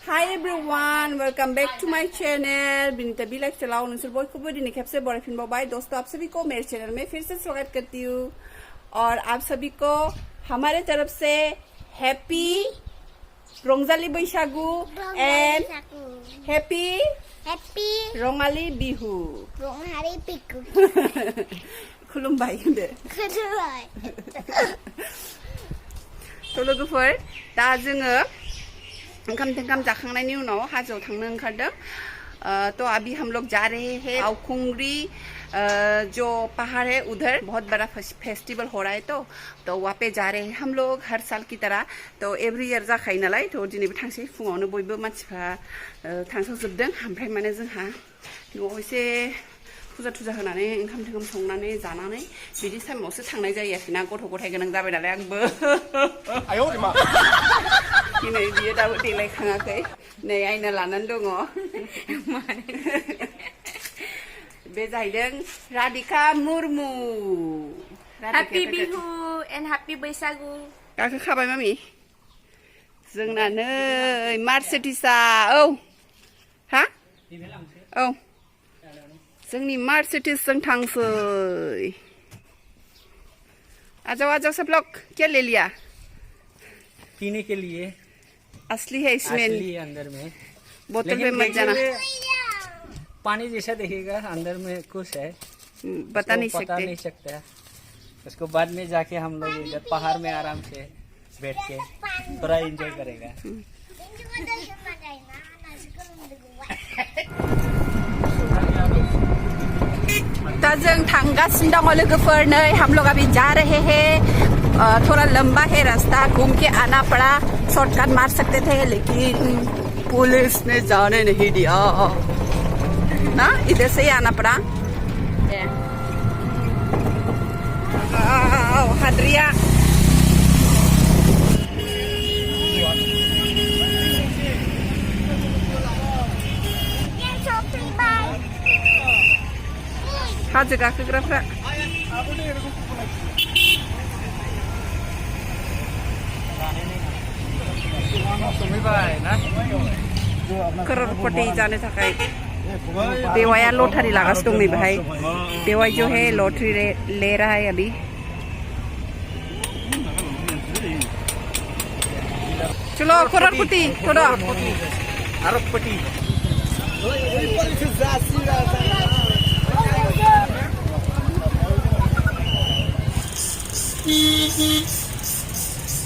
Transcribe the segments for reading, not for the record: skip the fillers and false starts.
Hi everyone, welcome back to my channel Binita B life चलाओ नसर बयखौबो दिनै खेबसे बरायफिनबावबाय दोस्तों आप सभी को मेरे चैनल में फिर से स्वागत करती हूँ और आप सभी को हमारे तरफ से हैप्पी रंजाली बैसागु एंड हैप्पी रंगाली बिहु खुलुमबाय होनदो थ' लोगोफोर दा जोङो ओंखाम जाखांनायनि उनाव हाजोआव थांनो ओंखारदों तो अभी हम लोग जा रहे हैं आउखुंग्री जो पहाड़ है उधर बहुत बड़ा फेस्टिवल हो रहा है तो वहाँ पे जा रहे हैं हम लोग हर साल की तरह तो एवरी ईयर जाखायो नालाय तो दिनैबो थांसै फुङावनो बयबो मानसिफ्रा थांसावजोबदों ओमफ्राय माने जोंहा न'आव एसे फुजा थुजा होनानै ओंखाम संनानै जानानै बिदि टाइमावसो थांनाय जायो आरोखि ना गथ' गथाय गोनां जाबाय नालाय आंबो दिनै बियो दाबो देलायखाङाखै नै आयना लानानै दङ बे जाहैदों Radhika Murmu Happy Bihu and Happy Baisagu गाखोखाबाय मामि जोंना नै मार्सिडिसआ औ हा औ जोंनि मार्सिडिसजों थांसै आजाओ सब लोग क्या ले लिया पीने के लिए असली है इसमें असली अंदर में बोतल में मत जाना पानी जैसा दिखेगा अंदर में कुछ है बता नहीं सकता उसको बाद में जाके हम लोग इधर पहाड़ में आराम से बैठ के थोड़ा एंजॉय करेगा तो जों थांगासिनो दङ लोगोफोर नै हम लोग अभी जा रहे हैं थोड़ा लंबा है रास्ता घूम के आना पड़ा शॉर्टकट मार सकते थे लेकिन पुलिस ने जाने नहीं दिया ना इधर से ही आना पड़ा हाद्रिया हाजो गाखोग्राफ्रा करोड़पति जाने थाखाय बेवाया लटारी लागासिनो दं नै बेहाय बेवाय जो है लॉटरी ले रहा है अभी चलो करोड़पति थोड़ा अरबपति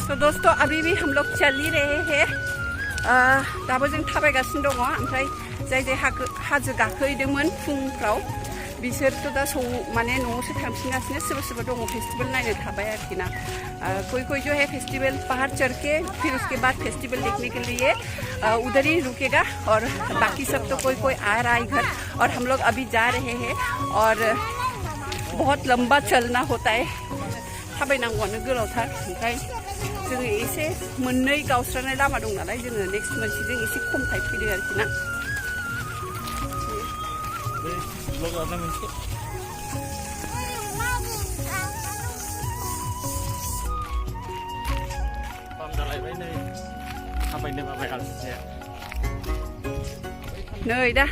तो दोस्तों अभी भी हम लोग चल ही रहे हैं दाबो जों थाबायगासिनो दङ ओमफ्राय जाय हाजो गाखोहैदोंमोन फुंफ्राव बिसोरथ' दा माने न'आवसो थांफिनगासिनो सोरबा दङ फेस्टिवल नायनो थाबाय आरोखि ना कोई जो है फेस्टिवल पहाड़ चढ़ के फिर उसके बाद फेस्टिवल देखने के लिए उधर ही रुकेगा और बाकी सब तो कोई आ रहा है घर और हम लोग अभी जा रहे हैं और बहुत लंबा चलना होता है थाबायनांगौआनो गोलावथार ओमफ्राय जोङो एसे मोननै गावस्रानाय लामा दं नालाय जोङो नेक्स्ट मोनसेजों एसे खमखाय फैदों आरोखि ना नै दा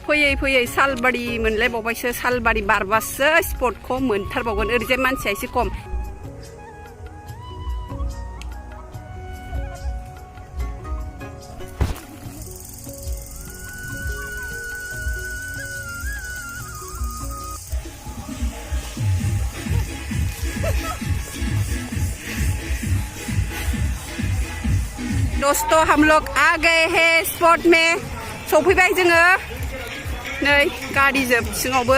फैयै सालबारि मोनलायबावबायसो सालबारि बारबासो स्पटखौ मोनथारबावगोन ओरैजाय मानसिया एसे खम दोस्तों हम लोग आ गए हैं स्पॉट में सफैबाय जोङो नै गाड़ी जोब सिङावबो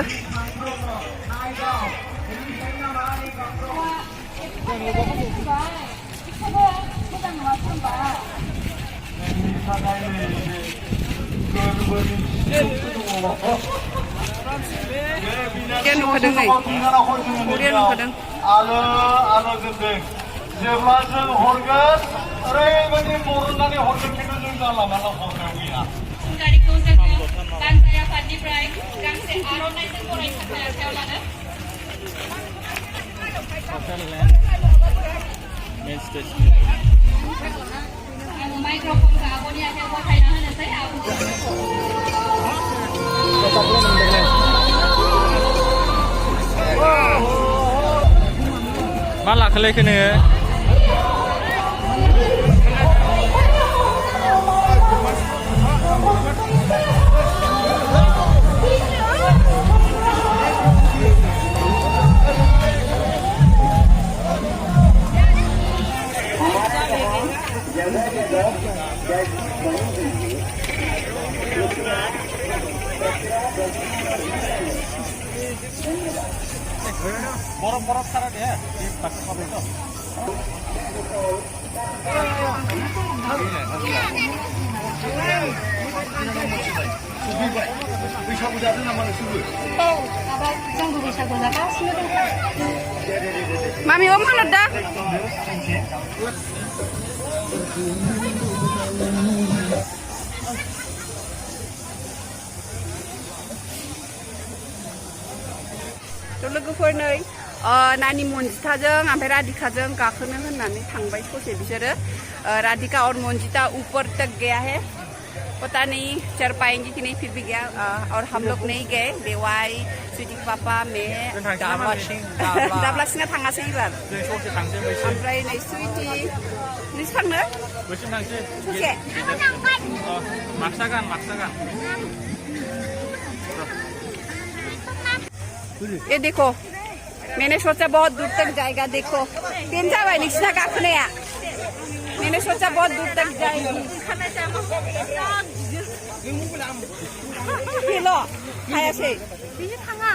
क्या नुखादों नै कोरिया नुखादों आलो जोंदों जेब्ला जों हरगोन ओरैबायदि बरननानै हरगोन खिन्थु जों जानला मानला हरनायाव गैया गारिखौ जोङो गानजाय आफादनिफ्राय गांसे आर'नाइजों बरायनो थाखाय आखायाव लादों main station. Microphone sa ako niya आखाइयाव गथायना होनोसै मा लाखोलायखो नोङो? বরফ ছাড়া দে বাচ্চা খাবে তো बैसागु जादों नामा नोंसोरबो? औ माबा जोंबो बैसागु जागासिनो दं। Mami om mana dah? लोगोफोर नै नानि मन्जिताजों ओमफ्राय राधिकाजों गाखोनो होननानै थांबाय ससे बिसोरो राधिका और मंजिता ऊपर तक गया है पता नहीं चढ़ पाएंगे कि नहीं फिर भी गया और हम लोग नहीं गए बेवाई स्वीटी पापा मैं दाब्ला सिंहा थाङासै एबार ओमफ्राय नै स्वीटी नोंसोर थांनो ससे ये देखो मैंने सोचा बहुत दूर तक जाएगा देखो पेन जाबाय नोंसिना गाखोनाया मैंने सोचा बहुत दूर तक जाएगी हेल' हायासै बिदि थाङा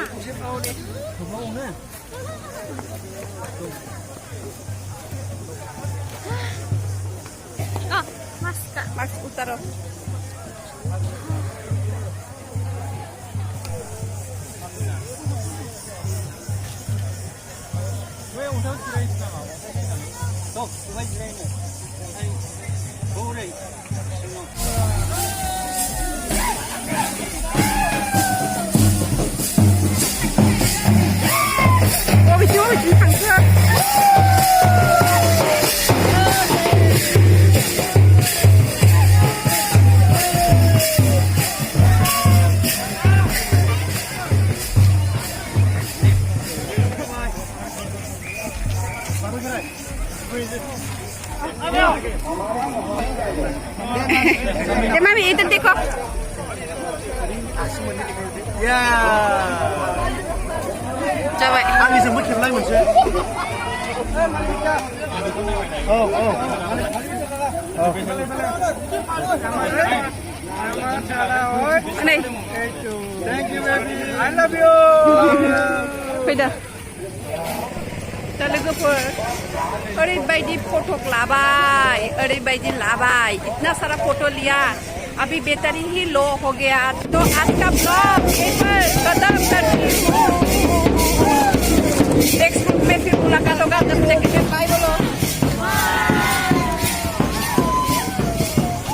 मास्क उतारो 어디 당첨 내 맘이 이든 띠고 야 जाबाय आंनिजों खेबलाय मोनसे नै thank you baby I love you फैदो दा लोगोफोर ओरैबायदि फटक लाबाय ओरैबायदि लाबाय इतना सारा फोटो लिया अभी बैटरी ही लो हो गया तो आज का ब्लॉग यहीं पर खत्म करती हूँ।